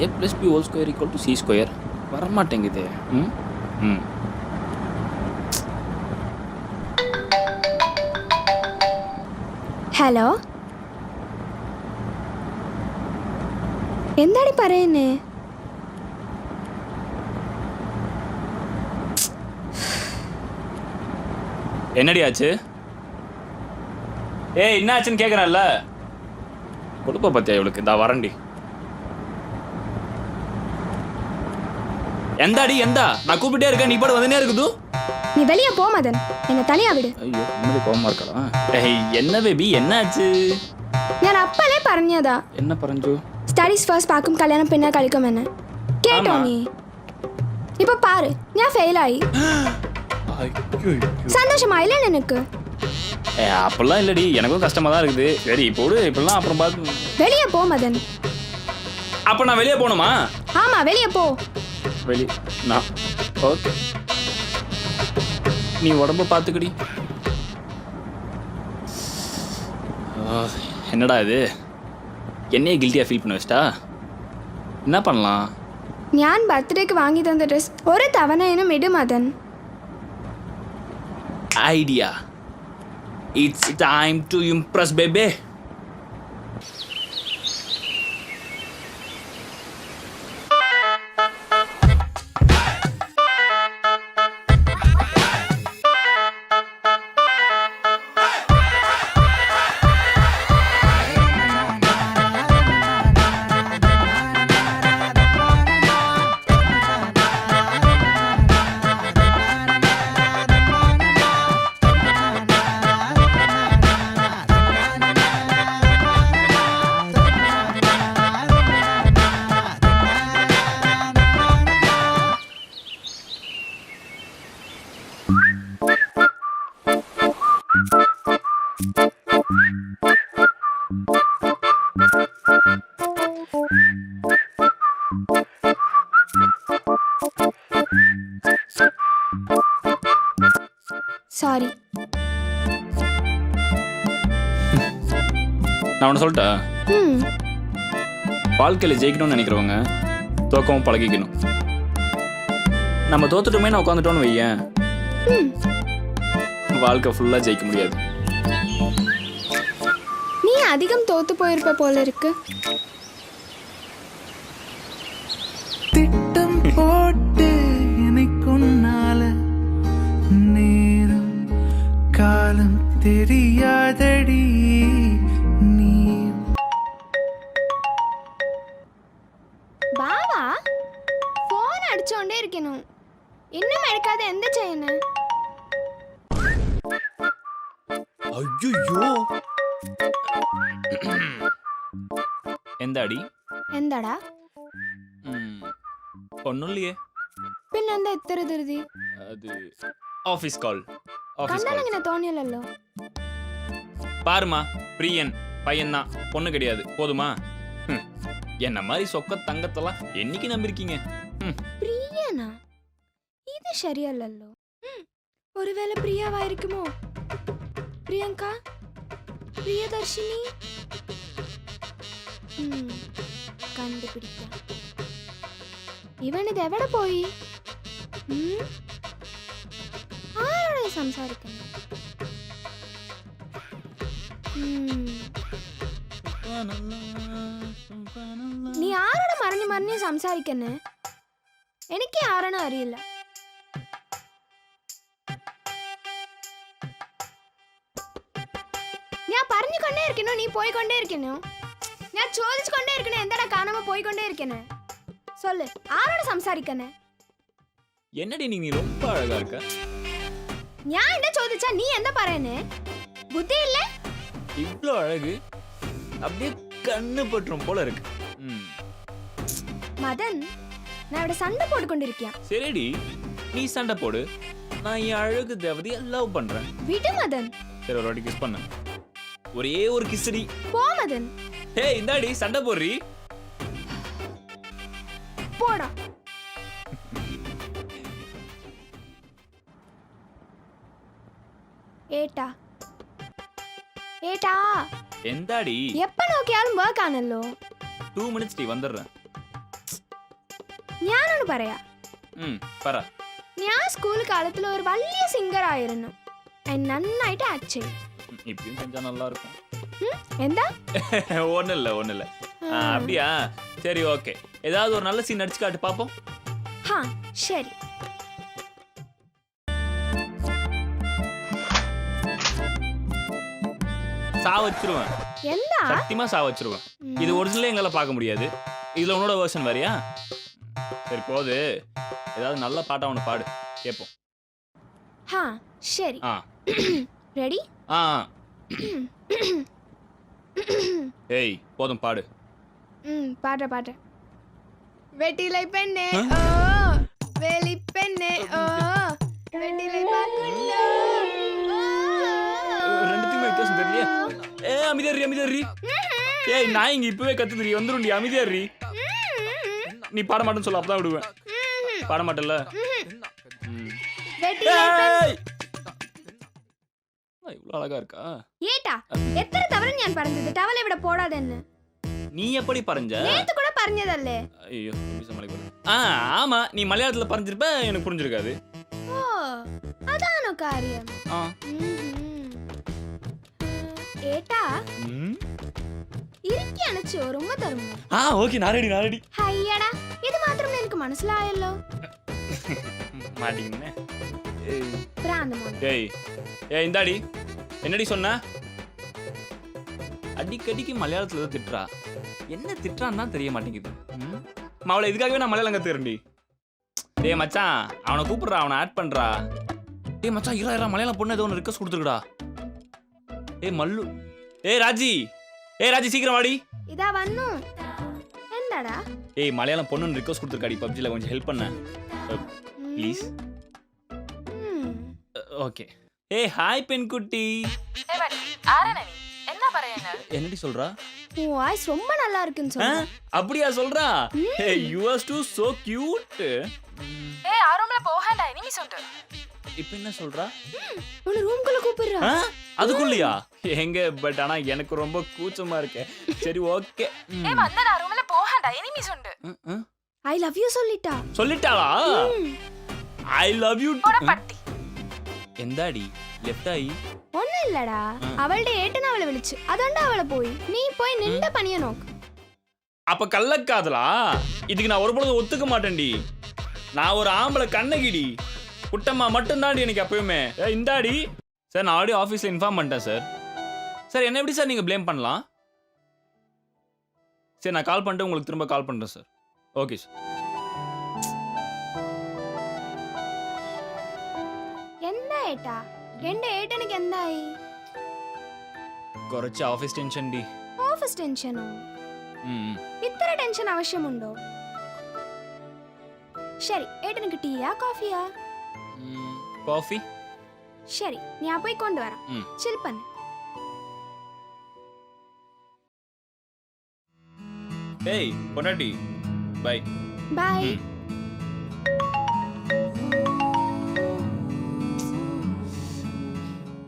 a plus b whole square equal to c square வரமாட்டேங்குது. ம் ம் ഹലോ എന്താണ് പറയുന്നേ? என்னடி ஆச்சு? ஏய் என்ன ஆச்சுன்னு கேட்குறேன்ல. கொடுப்ப பத்தியா இவளுக்கு? இந்த வரண்டி எந்தாடி எந்தா? நான் கூப்பிட்டே இருக்கேன், நீ பாடு வந்துனே இருக்குது. நீ வெளியே போ மதன், என்ன தனியா விடு. ஐயோ உண்மையிலே கோவமா இருக்கலாம். ஏய் என்ன பேபி என்ன ஆச்சு? ഞാൻ അപ്പലേ പറഞ്ഞതാ. என்ன പറഞ്ഞു? സ്റ്റഡീസ് ഫസ്റ്റ് പാക്കും കല്യാണം പിന്നെ കളിക്കുമെന്ന് കേട്ടോ നീ? ഇപ്പൊ പാரு ഞാൻ ഫെയിലായി. சந்தோஷமாயில்ல எனக்கு? அப்பெல்லாம் இல்லடி, எனக்கும் கஷ்டமா தான் இருக்குது. சரி போடு, இப்பெல்லாம் அப்புறம் பார்த்து. வெளியே போ மதன். அப்ப நான் வெளியே போகணுமா? ஆமா வெளியே போ. வெளியே நான் ஓகே, நீ உடம்ப பார்த்துக்கடி. என்னடா இது, என்னையே கில்ட்டியாக ஃபீல் பண்ண வச்சிட்டா? என்ன பண்ணலாம்? ഞാൻ ബർത്ത്ഡേക്ക് വാങ്ങി തന്ന ഡ്രസ് ഒരു തവണയും ഇട് Madan. Idea. It's time to impress, baby. Sorry. நான் ஒன்று சொல்லிட்டா, வாழ்க்கையில் ஜெயிக்கணும்னு நினைக்கிறவங்க தோக்கவும் பழகிக்கணும். நம்ம தோத்துட்டோமே நான் உட்காந்துட்டோன்னு வையேன், வாழ்க்கை ஃபுல்லாக ஜெயிக்க முடியாது. நீ அதிகம் தோத்து போயிருப்ப போல இருக்கு. திட்டம் போட்டு எனக்குன்னால நேரம் காலம் தெரியாதடி நீ. ബാവാ ഫോൺ അടിച്ചോണ്ടേ ഇരിക്കുന്നു, ഇന്നും എടുക്കാതെ എന്താ ചെയ്യുന്നു? ஐயோ എന്താടി? എന്താടാ? ஒன்றும் இல்லையே. പിന്നെന്താ ഇത്ര ധൃതി? அது ஆஃபீஸ் கால். കണ്ടാലങ്ങനെ തോന്നിയല്ലോ. பாருமா, பிரியன் பையன்தான், பொண்ணு கிடையாது, போதுமா? என்ன மாதிரி சொக்க தங்கத்தெல்லாம் என்னைக்கு நம்பிருக்கீங்க? പ്രിയനാ? ഇത് ശരിയല്ലല്ലോ. ഒരുവേള പ്രിയാവായിരിക്കുമോ? പ്രിയങ്ക, പ്രിയദർശിനി? കണ്ടുപിടിക്കാം. ഇവനിത് എവിടെ പോയി? ആരോടെ സംസാരിക്കുന്നു? നീ ആരോടെ മറിഞ്ഞു മറിഞ്ഞ് സംസാരിക്കുന്നേ? എനിക്ക് ആരാണോ അറിയില്ല. ഞാൻ പറഞ്ഞുകൊണ്ടേ ഇരിക്കുന്നു, നീ പോയിക്കൊണ്ടേ ഇരിക്കുന്നു. ഞാൻ ചോദിച്ചുകൊണ്ടേ ഇരിക്കണേ, എന്താടാ കാണാമ പോയിക്കൊണ്ടേ ഇരിക്കണേ? சொல்லு, ஆரோட സംസാരിക്കണേ? என்னடி நீ ரொம்ப அழகா இருக்க. ഞാൻ என்ன ചോദിച്ചാ നീ എന്താ പറയുന്നേ? புத்தி இல்ல? இவ்ளோ அழகு அப்படியே கண்ணு பற்றும் போல இருக்கு. மதன், நான் ഇവിടെ சண்டை போட்டுக்கொண்டிருக்கேன். சரிடி, நீ சண்டை போடு, நான் என் அழகு தேவதையை லவ் பண்றேன். விடு மதன். சரி ஒரு வாட்டி கிஸ் பண்ணு, ஒரே ஒரு கிஸ்டி. போ மதன். ஹே இந்தாடி சண்டை போடுறீ. போடா. ഏട്ടാ ഏട്ടാ എന്താടി? എപ്പോ നോക്കിയാലും വർക്ക് ആണല്ലോ. 2 minutes டி வந்துறேன். ഞാനൊന്ന് പറയാ പറ. ഞാൻ സ്കൂൾ കാലത്തിൽ ഒരു വലിയ സിംഗർ ആയിരുന്നു. നന്നായിട്ട് ആക്ട് ചെയ്യും. இப்பயும் செஞ்சா நல்லா இருக்கும். എന്താ? ஒண்ணுல்ல. அப்படியா? சரி ஓகே. ஏதாவது ஒரு நல்ல சீன் நடிச்சு காட்டு பாப்போம். சரி. சாவச்சிருவேன். എന്താ? சத்தியமா சாவச்சிருவேன். இது ஒரிஜினலே எங்களால பார்க்க முடியாது. இதுல உன்னோட வெர்ஷன் வேறயா? சரி போது. ஏதாவது நல்ல பாட்டா ஒன்று பாடு கேட்போம். சரி. ரெடி? ஏய் போதும் பாடு. பாட்டு. வெட்டிலை பெண்ணே ஓ வேலி பெண்ணே ஓ வெட்டிலை பாக்குண்டோ. ரெண்டுத்துக்குமே வித்தியாசம் தெரியலையே. அமைதியாரி. ஏய் நான் இங்க இப்பவே கத்துறீ வந்துருண்டி. அமைதியாரி. நீ பாட மாட்டேன்னு சொல்ல அப்பதான் விடுவேன். பாட மாட்டல. இவ்வளவு அழகா இருக்கா? ஏட்டா எத்தனை தவறு நான் பறந்தது டவலை விட போடாதேன்னு. நீ எப்படி பறஞ்ச? நேத்து கூட பறஞ்சதல்லே. ஐயோ ஆமா நீ மலையாளத்துல பறஞ்சிருப்ப எனக்கு புரிஞ்சிருக்காது. ஓ அதானோ காரியம். ஏட்டா ഇരിക്കി അണച്ചു ഓർമ്മ തരുമോ? ഓക്കേ നാരടി. അയ്യടാ ഇത് മാത്രം എനിക്ക് മനസ്സിലായല്ലോ. മാടിക്കുന്നേ. പ്രാന്തമോ? ஏய் இந்தாடி என்னடி சொன்ன? அடிக்கடிக்கு மலையாளத்துல ஏதோ திட்டுறா. என்ன திட்டுறான்னு தான் தெரிய மாட்டேங்குது. அவளை இதுக்காகவே நான் மலையாளம் கத்துக்கிறேன்டி. டேய் மச்சான் அவனை கூப்பிடுறா, அவனை ஆட் பண்றா. டேய் மச்சான் இரா மலையாளம் பொண்ணு ஏதோ ஒன்று ரிக்வெஸ்ட் கொடுத்துருக்குடா. ஏய் மல்லு. ஏய் ராஜி சீக்கிரம் வாடி. இதா வண்ணு. என்னடா? ஏய் மலையாளம் பொண்ணுன்னு ரிக்வெஸ்ட் கொடுத்துருக்காடி பப்ஜில, கொஞ்சம் ஹெல்ப் பண்ண ப்ளீஸ். ஓகே. ஏய் ஹாய் பெண்குட்டி. ஏய் வாடி ஆரேனே நீ என்ன பரையங்க? என்னடி சொல்றா? உன் வாய்ஸ் ரொம்ப நல்லா இருக்குன்னு சொல்றா. அப்படியே சொல்றா? ஏய் you are to so cute. ஏய் ஆ ரூம்ல போஹண்டா எனிமீஸ் உண்டு. இப்போ என்ன சொல்றா? உன்னை ரூம்க்குள்ள கூப்பிடுறா. அதுக்குள்ளயா? எங்க பட் ஆனா எனக்கு ரொம்ப கூச்சமா இருக்கு. சரி ஓகே. ஏய் வந்தடா ரூம்ல போஹண்டா எனிமீஸ் உண்டு. ஐ லவ் யூ சொல்லிட்டாளா? ஐ லவ் யூ போடா பட்டி. എന്താടി ലെഫ്റ്റായി? ഒന്നുമില്ലടാ, അവളുടെ ഏട്ടൻ അവളെ വിളിച്ചു, അതുകൊണ്ട് അവളെ പോയി. നീ പോയി നിന്റെ പണിയെ നോക്ക്. அப்ப கள்ளக்காதலா? இதுக்கு நான் ஒரு பொழுது ஒத்துக்க மாட்டேன்டி. நான் ஒரு ஆம்பளை கண்ணகிடி. குட்டம்மா மட்டும்தாண்டி எனக்கு எப்பயுமே. இந்தாடி சார், நான் ஆல்ரெடி ஆஃபீஸில் இன்ஃபார்ம் பண்ணிட்டேன் சார். சார் என்ன எப்படி சார் நீங்கள் ப்ளேம் பண்ணலாம்? சரி நான் கால் பண்ணிட்டு உங்களுக்கு திரும்ப கால் பண்ணுறேன் சார். Okay sir. എന്താ ഏട്ടാ? എന്റെ ഏട്ടനിക്ക് എന്തായി? കുറച്ച് ഓഫീസ് ടെൻഷൻ ഡി. ഓഫീസ് ടെൻഷനോ? ഇത്ര ടെൻഷൻ ആവശ്യമുണ്ടോ? ശരി, ഏട്ടനിക്ക് ടീയാ കോഫിയാ? കോഫി. ശരി, ഞാൻ പോയി കൊണ്ടുവരാം. ചിൽ പണ്ണ്. ஏய் பொண்டாட்டி bye. Bye.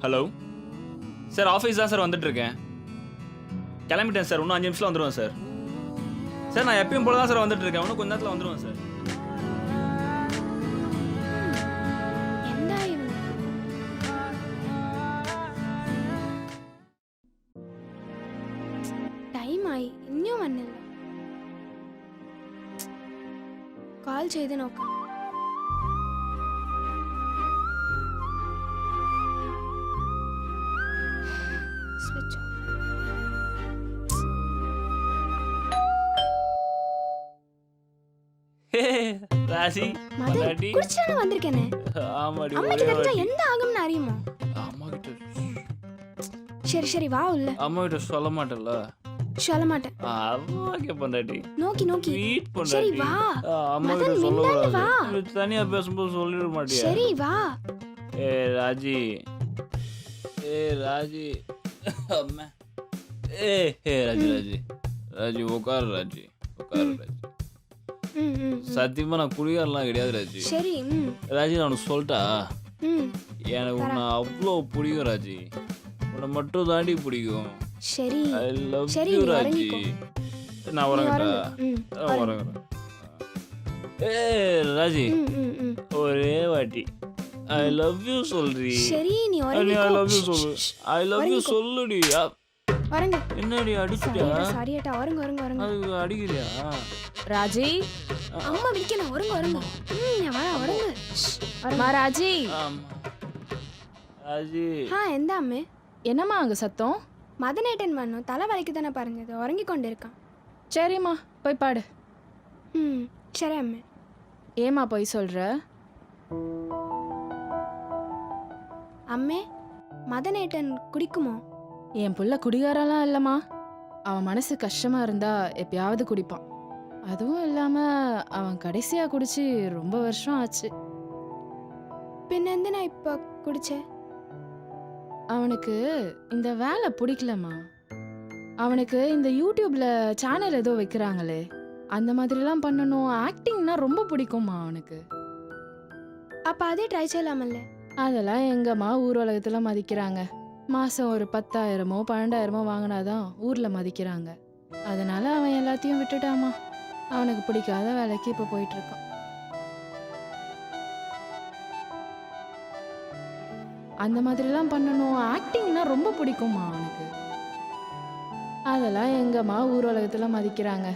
Hello sir, office தான் சார் வந்துட்டு இருக்கேன். கிளம்பிட்டேன் சார், இன்னும் 5 நிமிஷத்தில் வந்துடுவேன் சார். சார் நான் எப்பயும் போல தான் சார் வந்துட்டு இருக்கேன், இன்னும் கொஞ்ச நேரத்தில் வந்துடுவேன் சார். ടൈമായി, ഇനിയും വന്നില്ല. കാൾ ചെയ്ത് നോക്കാം. Switch off. ராசி மதன் குடிச்சானே வந்திருக்கேனே. ஆமாடி. அம்மாக்கு தெரிஞ்சா என்ன ஆகும்னு அறியுமா? அம்மா கிட்ட. சரி சரி வா உள்ள. அம்மா கிட்ட சொல்ல மாட்டேல்ல? சொல்ல மாட்டேன். அம்மாக்கே பொண்டாட்டி. நோக்கி நோக்கி. ஸ்வீட் பொண்டாட்டி. சரி வா. அம்மா கிட்ட சொல்லக்கூடாது. தனியா பேசும்போது சொல்லிட மாட்டியா? சரி வா. ராஜி. ராஜி. அம்மா. ராஜி உட்காரு ராஜி. சத்தியமா நான் குடிகாரலாம் கிடையாது ராஜி. சரி. ராஜி நான் உனக்கு சொல்லிட்டா, எனக்கு உன்னை அவ்வளோ பிடிக்கும் ராஜி. உன்னை மட்டும் தாண்டி பிடிக்கும். சரி ஐ லவ் சரி யூ ராஜி. நான் வரேன்டா. வரேன். ஏ ராஜி ம், ம், ம். ஒரே வாட்டி ஐ லவ் யூ சொல்றி சரி நீ ஐ லவ் யூ சொல்லு ஐ லவ் யூ உறங்கிக்கோ. சொல்லுடி வரங்க என்னடி அடிச்சிட்டியா சாரியட்டா வரங்க வரங்க வரங்க அது அடிக்கிறியா ராஜி அம்மா விக்கணும் வரங்க வரங்க வரங்க மா ராஜி ஆமா ராஜி எந்த அம்மே என்னம்மா அங்க சத்தம் மதனேட்டன் பண்ணும் தலை வலிக்கு தானே பாருங்க உறங்கி கொண்டு இருக்கான் சரிம்மா போய் பாடு ம் சரி அம்மே ஏமா போய் சொல்ற அம்மே மதனேட்டன் குடிக்குமோ என் புள்ள குடிகாரெல்லாம் இல்லம்மா அவன் மனசு கஷ்டமா இருந்தா எப்பயாவது குடிப்பான் அதுவும் இல்லாம அவன் கடைசியா குடிச்சு ரொம்ப வருஷம் ஆச்சு பின்ன எந்த நான் இப்போ குடிச்சேன் அவனுக்கு இந்த வேலை பிடிக்கலம்மா அவனுக்கு இந்த யூடியூப்ல சேனல் ஏதோ வைக்கிறாங்களே அந்த மாதிரிலாம் பண்ணணும் ஆக்டிங்னா ரொம்ப பிடிக்கும்மா அவனுக்கு அப்போ அதே ட்ரை செய்யலாமல்ல அதெல்லாம் எங்கம்மா ஊர் உலகத்துல மதிக்கிறாங்க மாசம் ஒரு 10,000மோ 12,000மோ வாங்கினாதான் ஊர்ல மதிக்கிறாங்க அதனால அவன் எல்லாத்தையும் விட்டுட்டாமா அவனுக்கு பிடிக்காத வேலைக்கு இப்ப போயிட்டு இருக்கான் அந்த மாதிரிலாம் பண்ணணும் ஆக்டிங்னா ரொம்ப பிடிக்கும்மா அவனுக்கு அதெல்லாம் எங்கம்மா ஊர் உலகத்துல மதிக்கிறாங்க